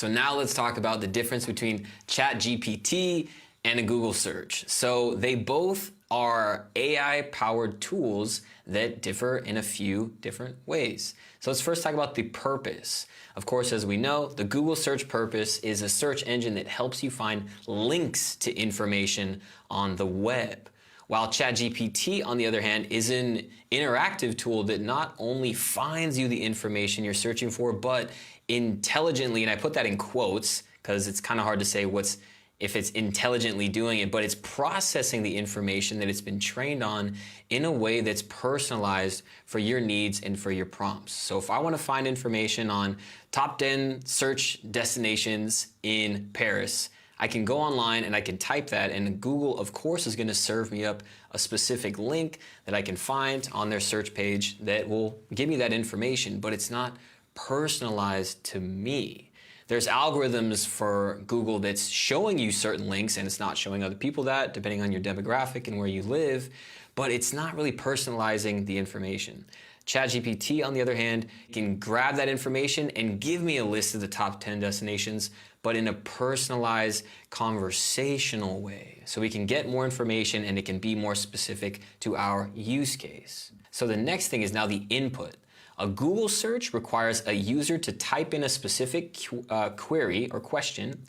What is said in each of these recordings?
So now let's talk about the difference between ChatGPT and a Google search. So they both are AI-powered tools that differ in a few different ways. So let's first talk about the purpose. Of course, as we know, the Google search purpose is a search engine that helps you find links to information on the web. While ChatGPT, on the other hand, is an interactive tool that not only finds you the information you're searching for, but intelligently, and I put that in quotes because it's kind of hard to say if it's intelligently doing it, but it's processing the information that it's been trained on in a way that's personalized for your needs and for your prompts. So if I want to find information on top 10 search destinations in Paris, I can go online and I can type that, and Google, of course, is going to serve me up a specific link that I can find on their search page that will give me that information, but it's not personalized to me. There's algorithms for Google that's showing you certain links and it's not showing other people that, depending on your demographic and where you live, but it's not really personalizing the information. ChatGPT, on the other hand, can grab that information and give me a list of the top 10 destinations, but in a personalized, conversational way. So we can get more information and it can be more specific to our use case. So the next thing is now the input. A Google search requires a user to type in a specific query or question,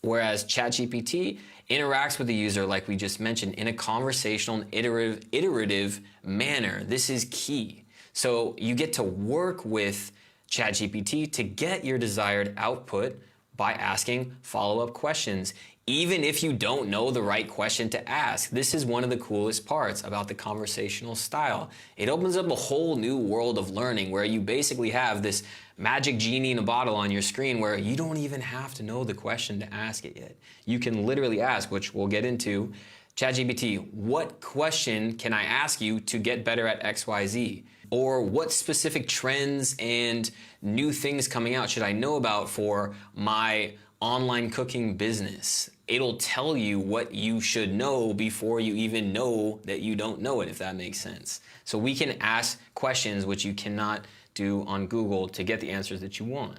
whereas ChatGPT interacts with the user, like we just mentioned, in a conversational and iterative manner. This is key. So you get to work with ChatGPT to get your desired output by asking follow-up questions, even if you don't know the right question to ask. This is one of the coolest parts about the conversational style. It opens up a whole new world of learning where you basically have this magic genie in a bottle on your screen where you don't even have to know the question to ask it yet. You can literally ask, which we'll get into, ChatGPT, what question can I ask you to get better at XYZ? Or what specific trends and new things coming out should I know about for my online cooking business? It'll tell you what you should know before you even know that you don't know it, if that makes sense. So we can ask questions which you cannot do on Google to get the answers that you want.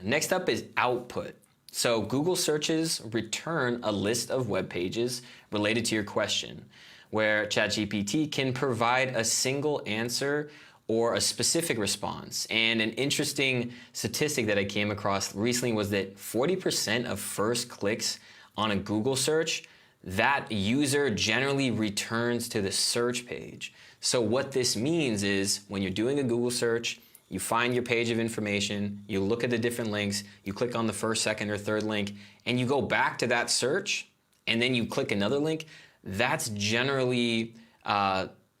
Next up is output. So Google searches return a list of web pages related to your question, where ChatGPT can provide a single answer or a specific response. And an interesting statistic that I came across recently was that 40% of first clicks on a Google search, that user generally returns to the search page. So what this means is when you're doing a Google search, you find your page of information, you look at the different links, you click on the first, second, or third link, and you go back to that search, and then you click another link. That's generally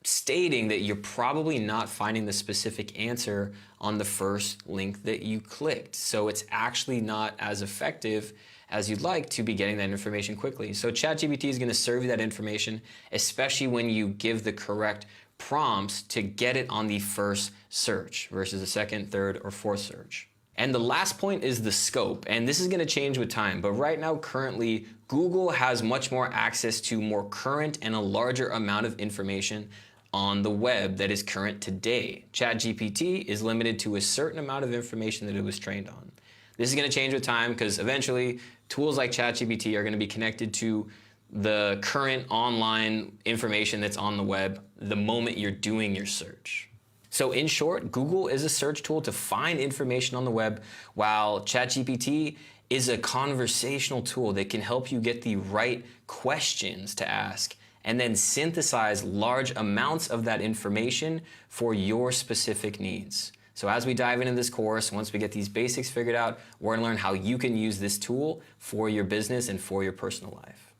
stating that you're probably not finding the specific answer on the first link that you clicked. So it's actually not as effective as you'd like to be getting that information quickly. So ChatGPT is going to serve you that information, especially when you give the correct prompts to get it on the first search versus the second, third, or fourth search. And the last point is the scope, and this is going to change with time, but right now, currently, Google has much more access to more current and a larger amount of information on the web that is current today. ChatGPT is limited to a certain amount of information that it was trained on. This is going to change with time because eventually tools like ChatGPT are going to be connected to the current online information that's on the web the moment you're doing your search. So in short, Google is a search tool to find information on the web, while ChatGPT is a conversational tool that can help you get the right questions to ask and then synthesize large amounts of that information for your specific needs. So as we dive into this course, once we get these basics figured out, we're going to learn how you can use this tool for your business and for your personal life.